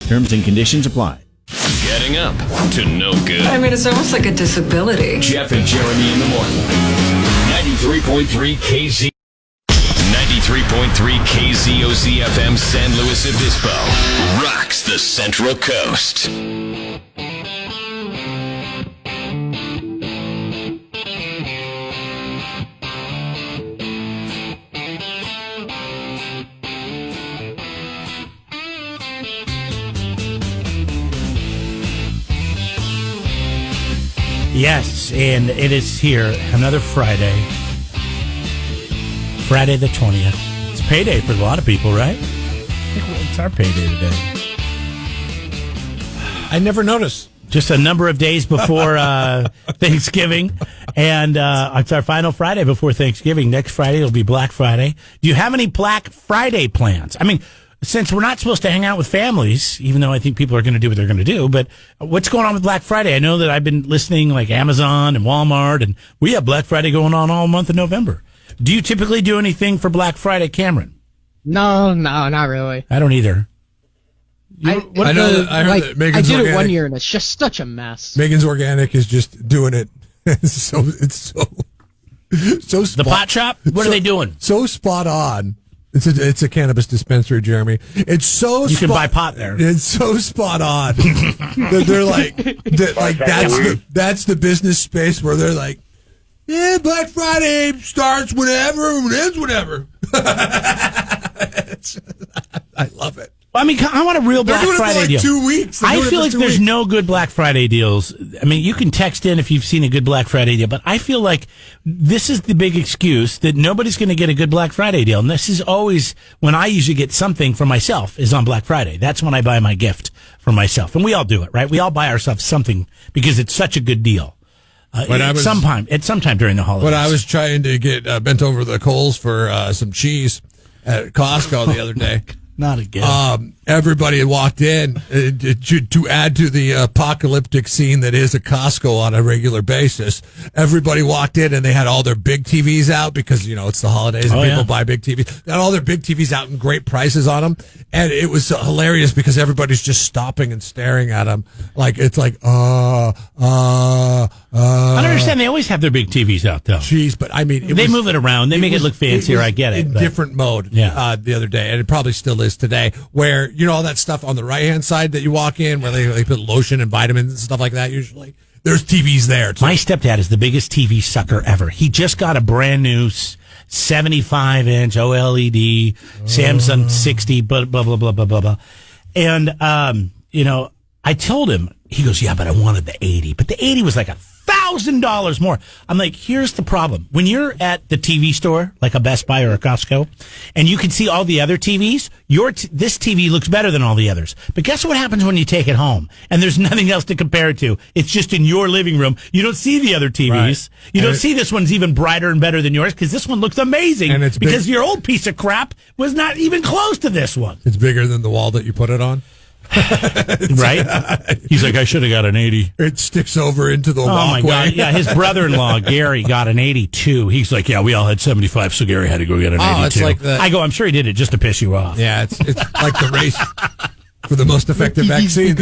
Terms and conditions apply. Getting up to no good. I mean, it's almost like a disability. Jeff and Jeremy in the morning. 93.3 KZ. 93.3 KZOZ FM San Luis Obispo rocks the Central Coast. Yes, and it is here, another Friday. Friday the 20th. It's payday for a lot of people, right? I think it's our payday today. I never noticed. Just a number of days before Thanksgiving, and it's our final Friday before Thanksgiving. Next Friday will be Black Friday. Do you have any Black Friday plans? I mean, since we're not supposed to hang out with families, even though I think people are going to do what they're going to do, but what's going on with Black Friday? I know that I've been listening like Amazon and Walmart, and we have Black Friday going on all month of November. Do you typically do anything for Black Friday, Cameron? No, not really. I don't either. I heard that Megan's I did Organic. it one year, and it's just such a mess. Megan's Organic is just doing it. It's so The pot shop? What are they doing? So spot on. It's a cannabis dispensary, Jeremy. It's so you can buy pot there. It's so spot on. They're like that's the business space where they're like, yeah, Black Friday starts whenever and ends whenever. I love it. I mean, I want a real Black Friday deal. 2 weeks. I feel like there's no good Black Friday deals. I mean, you can text in if you've seen a good Black Friday deal, but I feel like this is the big excuse that nobody's going to get a good Black Friday deal. And this is always when I usually get something for myself is on Black Friday. That's when I buy my gift for myself. And we all do it, right? We all buy ourselves something because it's such a good deal. Sometime during the holidays. When I was trying to get bent over the coals for some cheese at Costco the other day. Not again. Everybody had walked in to add to the apocalyptic scene that is a Costco on a regular basis. Everybody walked in and they had all their big TVs out because, it's the holidays and people buy big TVs. They had all their big TVs out and great prices on them. And it was hilarious because everybody's just stopping and staring at them. Like, it's like, I don't understand. They always have their big TVs out, though. Jeez, but I mean... They move it around. They make it look fancier. I get it. In different mode the other day, and it probably still is today, where, all that stuff on the right-hand side that you walk in, where they put lotion and vitamins and stuff like that usually. There's TVs there, too. My stepdad is the biggest TV sucker ever. He just got a brand new 75-inch OLED Samsung 60, blah, blah, blah, blah, blah, blah, blah. And, I told him, he goes, yeah, but I wanted the 80. But the 80 was like $1,000 more. I'm like, here's the problem. When you're at the TV store, like a Best Buy or a Costco, and you can see all the other TVs, this TV looks better than all the others. But guess what happens when you take it home? And there's nothing else to compare it to. It's just in your living room. You don't see the other TVs. Right. You don't see this one's even brighter and better than yours because this one looks amazing. And it's because your old piece of crap was not even close to this one. It's bigger than the wall that you put it on. Right? He's like, I should have got an 80. It sticks over into the walkway. Oh my God. Yeah, his brother-in-law, Gary, got an 82. He's like, yeah, we all had 75, so Gary had to go get an 82. It's like I go, I'm sure he did it just to piss you off. Yeah, it's like the race for the most effective vaccine.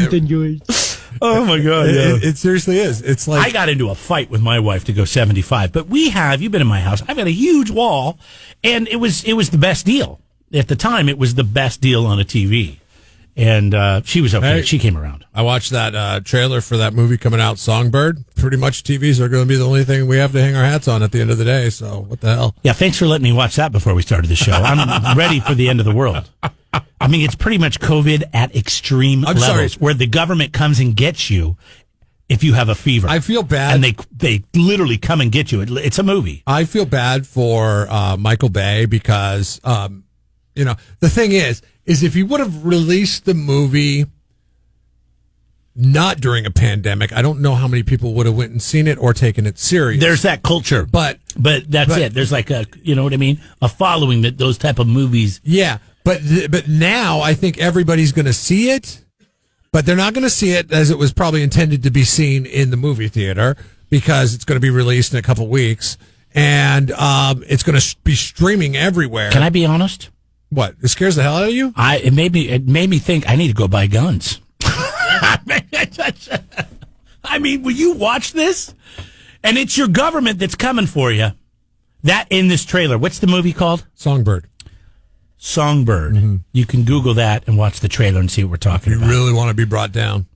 Oh my God. Yeah. It seriously is. It's like I got into a fight with my wife to go 75, but you've been in my house. I've got a huge wall, and it was the best deal. At the time, it was the best deal on a TV. And she was okay. Hey, she came around. I watched that trailer for that movie coming out, Songbird. Pretty much TVs are going to be the only thing we have to hang our hats on at the end of the day. So what the hell? Yeah, thanks for letting me watch that before we started the show. I'm ready for the end of the world. I mean, it's pretty much COVID at extreme levels where the government comes and gets you if you have a fever. I feel bad. And they literally come and get you. It's a movie. I feel bad for Michael Bay because, the thing is if he would have released the movie not during a pandemic, I don't know how many people would have went and seen it or taken it serious. There's that culture. But that's it. There's like a following that those type of movies. Yeah. But now I think everybody's going to see it, but they're not going to see it as it was probably intended to be seen in the movie theater because it's going to be released in a couple weeks and it's going to be streaming everywhere. Can I be honest? What? It scares the hell out of you? It made me think I need to go buy guns. I mean, will you watch this? And it's your government that's coming for you. That in this trailer. What's the movie called? Songbird. Songbird. Mm-hmm. You can Google that and watch the trailer and see what we're talking about. You really want to be brought down.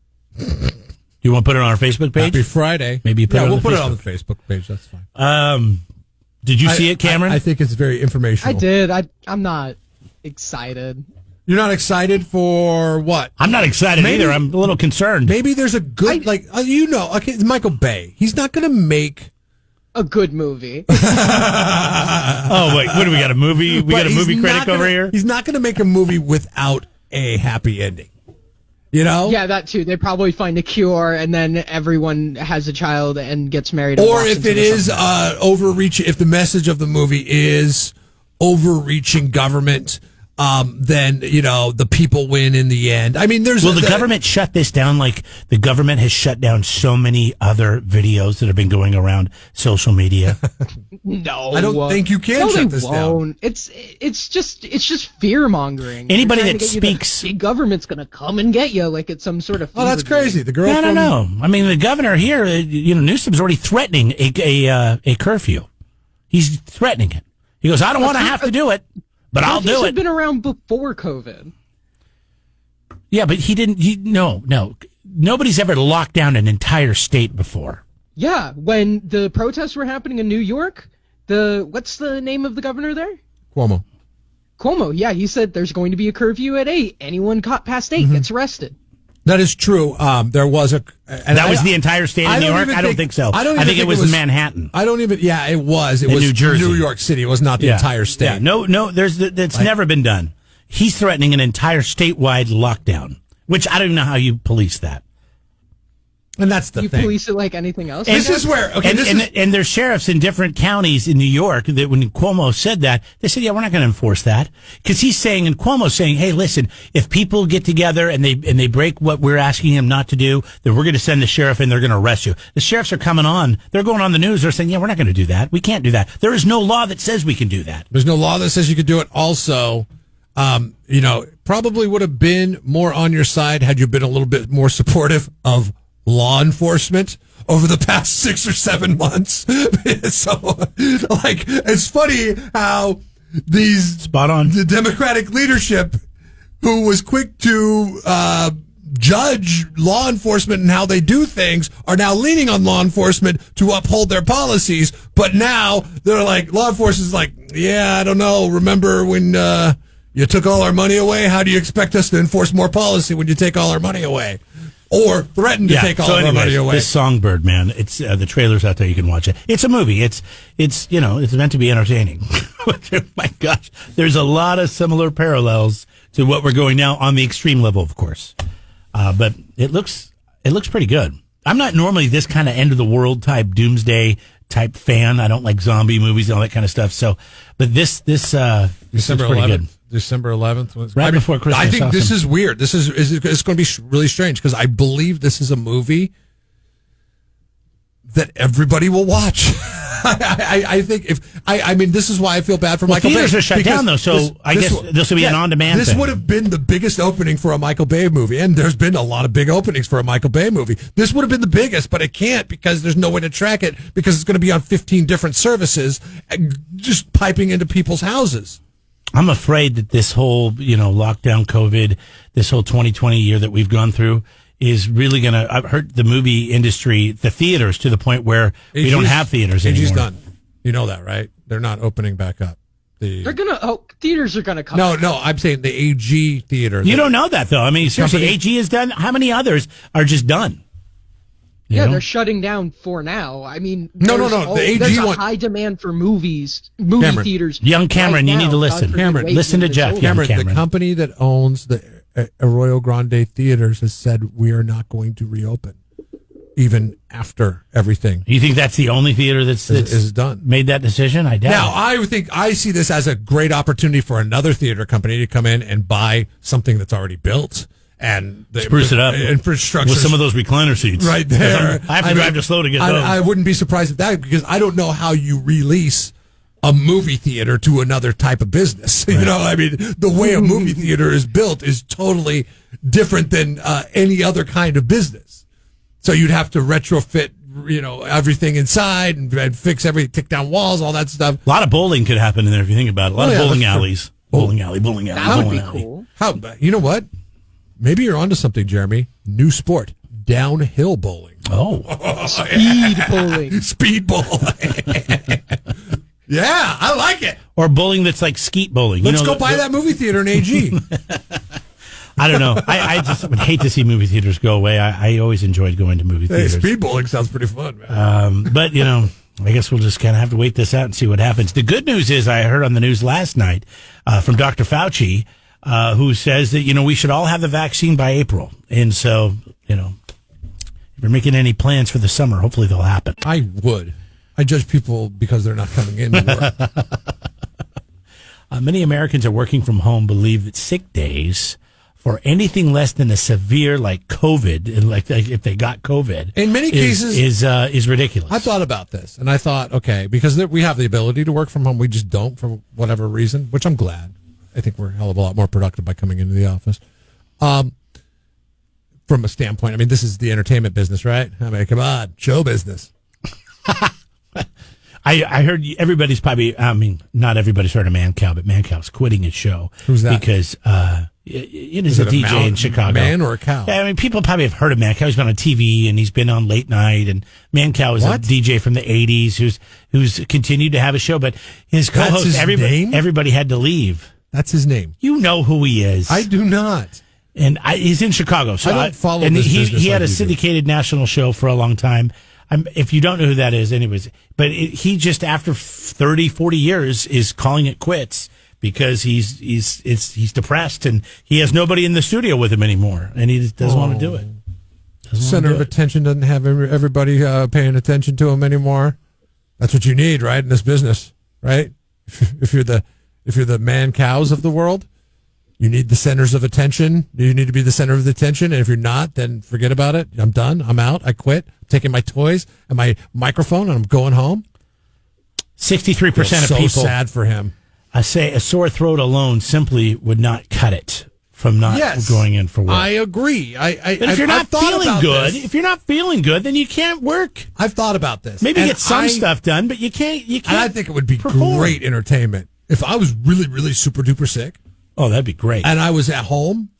You want to put it on our Facebook page? Happy Friday. Maybe you put it on we'll the put Facebook it on the Facebook page. That's fine. Did you see it, Cameron? I think it's very informational. I did. I'm not excited. You're not excited for what? I'm not excited either. I'm a little concerned. Maybe there's a good, okay, Michael Bay. He's not going to make a good movie. Oh, wait, what do we got, a movie? We got a movie critic over here? He's not going to make a movie without a happy ending. You know? Yeah, that too. They probably find a cure, and then everyone has a child and gets married. Or if it is overreach, if the message of the movie is overreaching government, then, the people win in the end. I mean, the government shut this down like the government has shut down so many other videos that have been going around social media? No. I don't think you can shut this down. It's just fear mongering. Anybody that speaks, the government's going to come and get you like it's some sort of. Oh, that's crazy. The girl. No. I mean, the governor here, Newsom's already threatening a curfew. He's threatening it. He goes, I don't want to have to do it. But I'll do it. Have been around before COVID. Yeah, but he didn't. No. Nobody's ever locked down an entire state before. Yeah, when the protests were happening in New York, what's the name of the governor there? Cuomo. Yeah, he said there's going to be a curfew at 8. Anyone caught past 8 gets arrested. That is true. There was a... That was the entire state of New York? I don't think so. I think it was Manhattan. I don't even... Yeah, it was. It was New Jersey. New York City. It was not the entire state. Yeah, no, that's never been done. He's threatening an entire statewide lockdown, which I don't know how you police that. And that's the thing. You police it like anything else? This is where... Okay, and there's sheriffs in different counties in New York that when Cuomo said that, they said, yeah, we're not going to enforce that. Because he's saying, and Cuomo's saying, hey, listen, if people get together and they break what we're asking them not to do, then we're going to send the sheriff and they're going to arrest you. The sheriffs are coming on. They're going on the news. They're saying, yeah, we're not going to do that. We can't do that. There is no law that says we can do that. There's no law that says you could do it. Also, probably would have been more on your side had you been a little bit more supportive of law enforcement over the past 6 or 7 months. So, it's funny how the Democratic leadership, who was quick to judge law enforcement and how they do things, are now leaning on law enforcement to uphold their policies. But now they're like, law enforcement's like, yeah, I don't know. Remember when you took all our money away? How do you expect us to enforce more policy when you take all our money away? Or threaten to take all of our money away. This Songbird, man, it's the trailer's out there. You can watch it. It's a movie. It's meant to be entertaining. My gosh, there's a lot of similar parallels to what we're going now on the extreme level, of course. But it looks pretty good. I'm not normally this kind of end of the world type doomsday type fan. I don't like zombie movies and all that kind of stuff. So, but this is pretty good. December 11th was before Christmas. I think this is weird. This is it's going to be really strange because I believe this is a movie that everybody will watch. I think this is why I feel bad for Michael Bay. Theaters are shut down though, so I guess this will be an on-demand. This would have been the biggest opening for a Michael Bay movie, and there's been a lot of big openings for a Michael Bay movie. This would have been the biggest, but it can't because there's no way to track it because it's going to be on 15 different services, just piping into people's houses. I'm afraid that this whole, lockdown, COVID, this whole 2020 year that we've gone through is really going to hurt the movie industry, the theaters, to the point where we don't have theaters anymore. AG's done. You know that, right? They're not opening back up. Theaters are going to come. No, I'm saying the AG theater. You don't know that, though. I mean, seriously, AG is done. How many others are just done? They're shutting down for now. I mean, no. The AG there's a one. high demand for movie theaters. Young Cameron, right you now. need to listen. Cameron, listen to Jeff. Cameron, the company that owns the Arroyo Grande theaters has said we are not going to reopen, even after everything. You think that's the only theater that's is done? Made that decision? I doubt. Now, I see this as a great opportunity for another theater company to come in and buy something that's already built. And spruce it up infrastructure with some of those recliner seats right there. I have to drive to slow to get those. I wouldn't be surprised at that because I don't know how you release a movie theater to another type of business. Right. You know, I mean, the way a movie theater is built is totally different than any other kind of business. So you'd have to retrofit, you know, everything inside and fix everything, take down walls, all that stuff. A lot of bowling could happen in there if you think about it. A lot of bowling alleys. Bowling alley. That would be alley. cool. You know what? Maybe you're onto something, Jeremy. New sport. Downhill bowling. Speed bowling. Speed bowling. Yeah, I like it. Or bowling that's like skeet bowling. Let's go buy that movie theater in AG. I don't know. I just would hate to see movie theaters go away. I always enjoyed going to movie theaters. Speed bowling sounds pretty fun, man. But, you know, I guess we'll just kind of have to wait this out and see what happens. The good news is I heard on the news last night from Dr. Fauci, who says that, you know, we should all have the vaccine by April. And so, you know, if you're making any plans for the summer, hopefully they'll happen. I would. I judge people because they're not coming in to work. Many Americans are working from home believe that sick days for anything less than a severe, like COVID, and like if they got COVID, in many cases is ridiculous. I thought about this, and I thought, okay, because we have the ability to work from home, we just don't for whatever reason, which I'm glad. I think we're a hell of a lot more productive by coming into the office. From a standpoint, I mean, this is the entertainment business, right? I mean, come on, show business. I heard everybody's probably, I mean, not everybody's heard of Mancow, but Mancow's quitting his show. Who's that? Because it is a DJ in Chicago. Man or a cow? Yeah, I mean, people probably have heard of Mancow. He's been on TV and he's been on late night. And Mancow is a DJ from the 80s who's continued to have a show. But his co-host, everybody had to leave. That's his name. You know who he is. I do not. And he's in Chicago. So I don't follow and this business he had like a you do. syndicated national show for a long time. If you don't know who that is, anyways, but he just after 30, 40 years is calling it quits because he's depressed and he has nobody in the studio with him anymore, and he just doesn't want to do it. Center of attention doesn't have everybody paying attention to him anymore. That's what you need, right, in this business, right? If you're the man cows of the world, you need the centers of attention. You need to be the center of the attention. And if you're not, then forget about it. I'm done. I'm out. I quit. I'm taking my toys and my microphone and I'm going home. 63% of people. So sad for him. I say a sore throat alone simply would not cut it from not going in for work. I agree. But if you're not feeling good, then you can't work. I've thought about this. Maybe get some stuff done, but you can't. And I think it would be perform. Great entertainment if I was really, really super duper sick. Oh, that'd be great. And I was at home,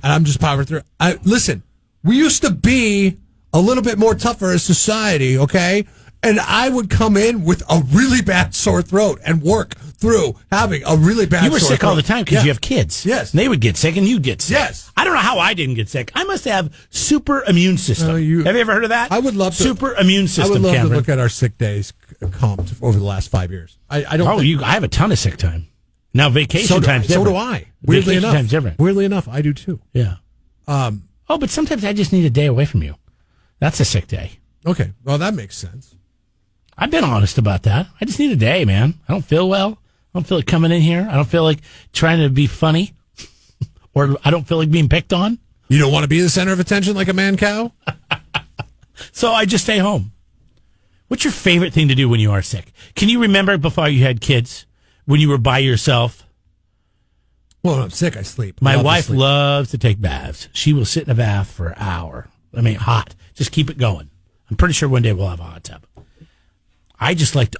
and I'm just powering through. Listen, we used to be a little bit more tougher as society, okay? And I would come in with a really bad sore throat and work through having a really bad sore throat. You were sick all the time because you have kids. Yes. And they would get sick and you'd get sick. Yes. I don't know how I didn't get sick. I must have super immune system. Have you ever heard of that? I would love to. Super immune system, I would love Cameron. to look at our sick days comped over the last 5 years. I don't. I have a ton of sick time. Now vacation time's different. So do I. Weirdly enough. Time's different. Weirdly enough, I do too. Yeah. But sometimes I just need a day away from you. That's a sick day. Okay. Well, that makes sense. I've been honest about that. I just need a day, man. I don't feel well. I don't feel like coming in here. I don't feel like trying to be funny. Or I don't feel like being picked on. You don't want to be the center of attention like a man cow? So I just stay home. What's your favorite thing to do when you are sick? Can you remember before you had kids, when you were by yourself? Well, when I'm sick, I sleep. My wife loves to take baths. She will sit in a bath for an hour. I mean, hot. Just keep it going. I'm pretty sure one day we'll have a hot tub. I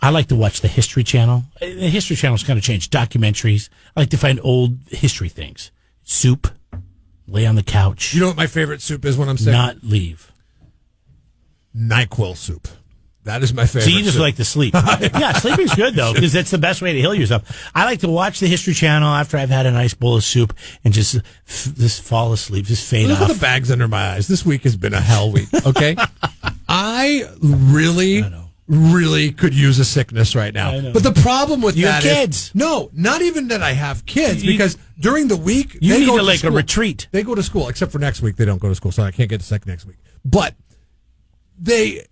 like to watch the History Channel. The History Channel's kind of changed. Documentaries. I like to find old history things. Soup. Lay on the couch. You know what my favorite soup is when I'm sick? Not leave. NyQuil soup. That is my favorite. So you just like to sleep. Yeah, sleeping's good, though, because that's the best way to heal yourself. I like to watch the History Channel after I've had a nice bowl of soup and just fall asleep, just fade off. Look at the bags under my eyes. This week has been a hell week, okay? I really could use a sickness right now. But the problem with you that have kids. No, not even that I have kids, because during the week, you they need go to like school. a retreat. They go to school, except for next week. They don't go to school, so I can't get sick next week. But they,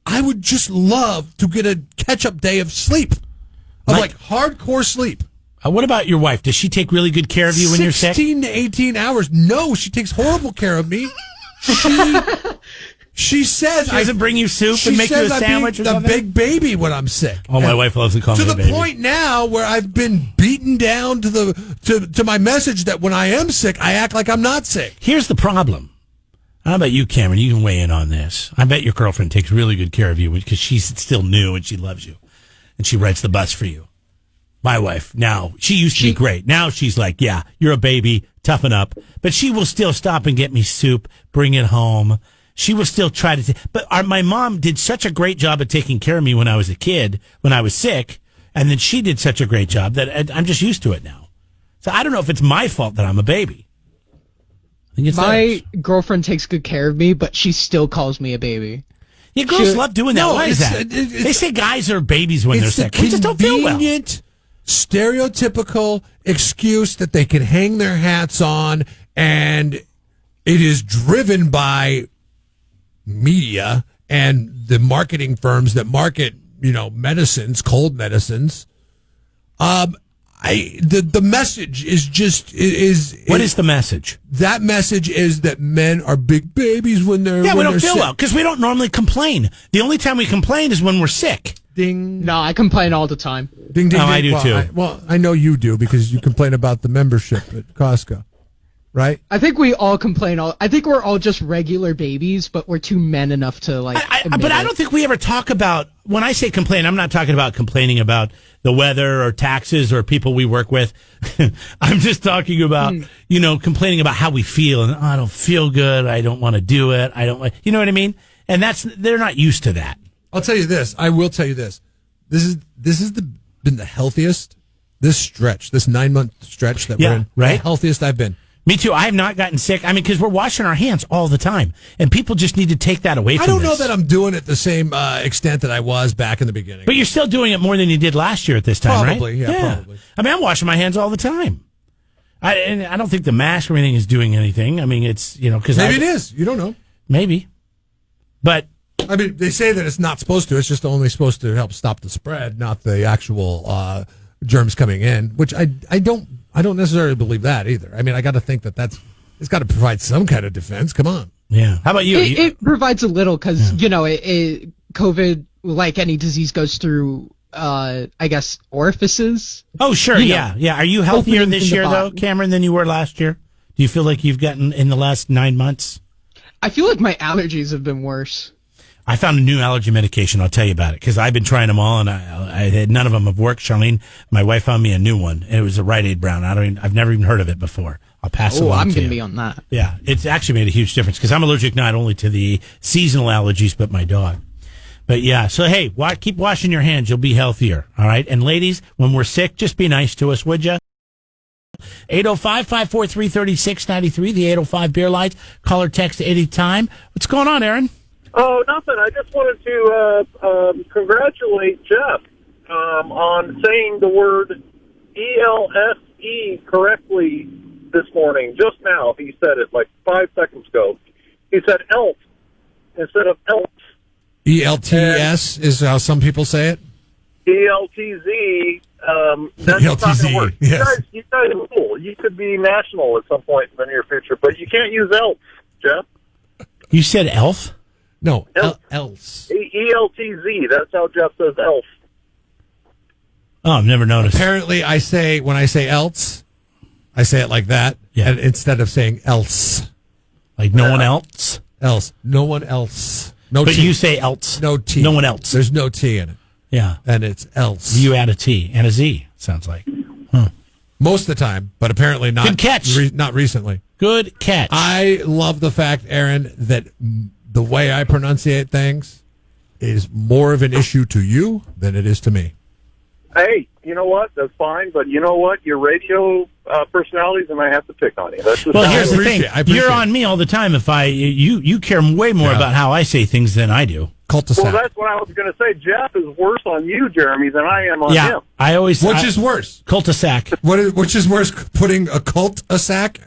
I would just love to get a catch-up day of sleep, of hardcore sleep. What about your wife? Does she take really good care of you when you're sick? 16 to 18 hours. No, she takes horrible care of me. She says She doesn't bring you soup and make you a sandwich or the something? big baby when I'm sick. Oh, my wife loves to call me to a the baby. point now where I've been beaten down to my message that when I am sick, I act like I'm not sick. Here's the problem. I bet you, Cameron, you can weigh in on this. I bet your girlfriend takes really good care of you because she's still new and she loves you. And she rides the bus for you. My wife, now, she used to be great. Now she's like, yeah, you're a baby, toughen up. But she will still stop and get me soup, bring it home. She will still try to. But my mom did such a great job of taking care of me when I was a kid, when I was sick. And then she did such a great job that I'm just used to it now. So I don't know if it's my fault that I'm a baby. My girlfriend takes good care of me, but she still calls me a baby. Yeah, girls love doing that. Why is that? They say guys are babies when they're sick. We just don't feel well. Stereotypical excuse that they can hang their hats on, and it is driven by media and the marketing firms that market, medicines, cold medicines. The message is just what is the message? That message is that men are big babies when they're we don't feel sick. well because we don't normally complain. The only time we complain is when we're sick. Ding. No, I complain all the time. Ding, ding, Oh, ding. I do too. I know you do because you complain about the membership at Costco, right? I think we all complain. I think we're all just regular babies, but we're too men enough to But I don't think we ever talk about. When I say complain, I'm not talking about complaining about the weather or taxes or people we work with. I'm just talking about complaining about how we feel and I don't feel good. I don't want to do it. I don't. You know what I mean? And they're not used to that. I'll tell you this. I will tell you this. This has been the healthiest. This 9-month stretch that we're in, right? The healthiest I've been. Me too. I have not gotten sick. I mean, because we're washing our hands all the time, and people just need to take that away from us. I don't know that I'm doing it the same extent that I was back in the beginning. But you're still doing it more than you did last year at this time, probably, right? Yeah, probably. I mean, I'm washing my hands all the time. And I don't think the mask or anything is doing anything. I mean, it's, because maybe it is. You don't know. Maybe. But. I mean, they say that it's not supposed to. It's just only supposed to help stop the spread, not the actual germs coming in, which I don't necessarily believe that either. I mean, I got to think it's got to provide some kind of defense. Come on. Yeah. How about you? It provides a little because, COVID, like any disease, goes through, I guess, orifices. Oh, sure. Yeah. Are you healthier this year, though, body. Cameron, than you were last year? Do you feel like you've gotten in the last 9 months? I feel like my allergies have been worse. I found a new allergy medication. I'll tell you about it because I've been trying them all, and I had none of them have worked. Charlene, my wife, found me a new one. And it was a Rite Aid Brown. I've never even heard of it before. I'll pass it along. I'm going to be on that. Yeah, it's actually made a huge difference because I'm allergic not only to the seasonal allergies but my dog. But yeah, so hey, keep washing your hands. You'll be healthier. All right, and ladies, when we're sick, just be nice to us, would you? 805-543-3693, the 805 Beer Lights. Call or text any time. What's going on, Aaron? Oh, nothing. I just wanted to congratulate Jeff on saying the word ELSE correctly this morning. Just now, he said it like 5 seconds ago. He said ELF instead of ELF. ELTS is how some people say it? ELTZ. That's not going to work. Yes. You guys are cool. You could be national at some point in the near future, but you can't use ELF, Jeff. You said elf? No, Elf. else. ELTZ. That's how Jeff says ELF. Oh, I've never noticed. Apparently, when I say else, I say it like that, and instead of saying else. Like no one else? Else. No one else. No But T. you say else. No T. No one else. There's no T in it. Yeah. And it's else. You add a T and a Z, sounds like. Most of the time, but apparently not. Good catch. Not recently. Good catch. I love the fact, Aaron, that the way I pronunciate things is more of an issue to you than it is to me. Hey, you know what? That's fine, but you know what? Your radio personalities, and I have to pick on you. That's just well, how here's it the is. thing. You're on me all the time. If you care way more about how I say things than I do. Cul-de-sac. Well, that's what I was going to say. Jeff is worse on you, Jeremy, than I am on him. I always. Which is worse? Cul-de-sac. Which is worse? Putting a cul-de-sac,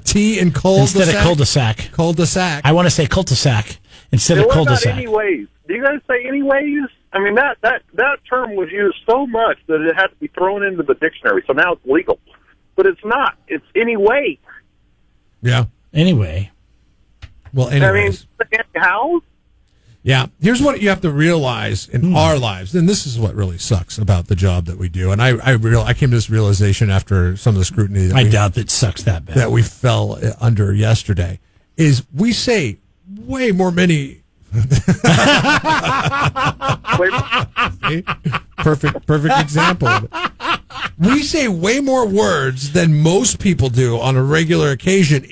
T in cul-de-sac? Instead of cul-de-sac. Cul-de-sac. I want to say cul-de-sac instead of What about cul-de-sac. anyways? Do you guys say anyways? I mean, that term was used so much that it had to be thrown into the dictionary, so now it's legal. But it's not. It's anyway. Yeah. Anyway. Well, anyways. I mean, how? Yeah. Here's what you have to realize in our lives, and this is what really sucks about the job that we do. And I came to this realization after some of the scrutiny I doubt that sucks that bad. that we fell under yesterday, is we say way more many... Perfect example. We say way more words than most people do on a regular occasion,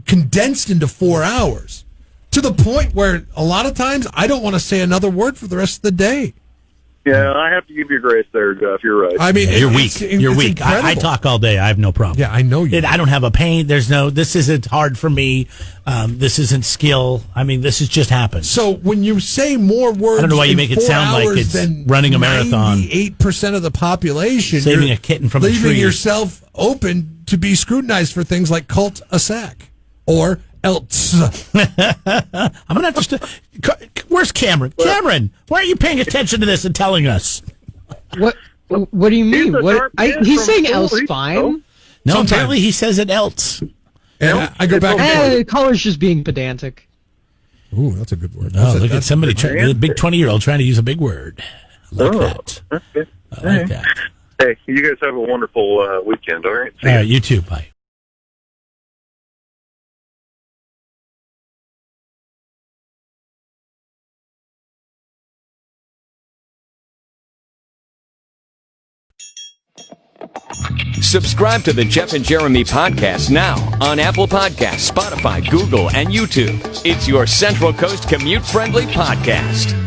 condensed into 4 hours, to the point where a lot of times I don't want to say another word for the rest of the day. Yeah, I have to give you grace there, Jeff. You're right. I mean, you're weak. You're weak. I talk all day. I have no problem. Yeah, I know you. I don't have a pain. This isn't hard for me. This isn't skill. I mean, this has just happened. So when you say more words, I don't know why you make it sound like it's running a marathon. 98% of the population, saving a kitten from a tree, leaving yourself open to be scrutinized for things like cult a sack or else. I'm gonna have to. Where's Cameron? Cameron, why aren't you paying attention to this and telling us? What do you mean? He's saying else fine. No, sometimes. Apparently he says it else. And I go back. Caller's just being pedantic. Ooh, that's a good word. Look at somebody, a big 20-year-old trying to use a big word. I like that. Okay. I like that. Hey, you guys have a wonderful weekend, all right? All right, you too. Bye. Subscribe to the Jeff and Jeremy podcast now on Apple Podcasts, Spotify, Google, and YouTube. It's your Central Coast commute-friendly podcast.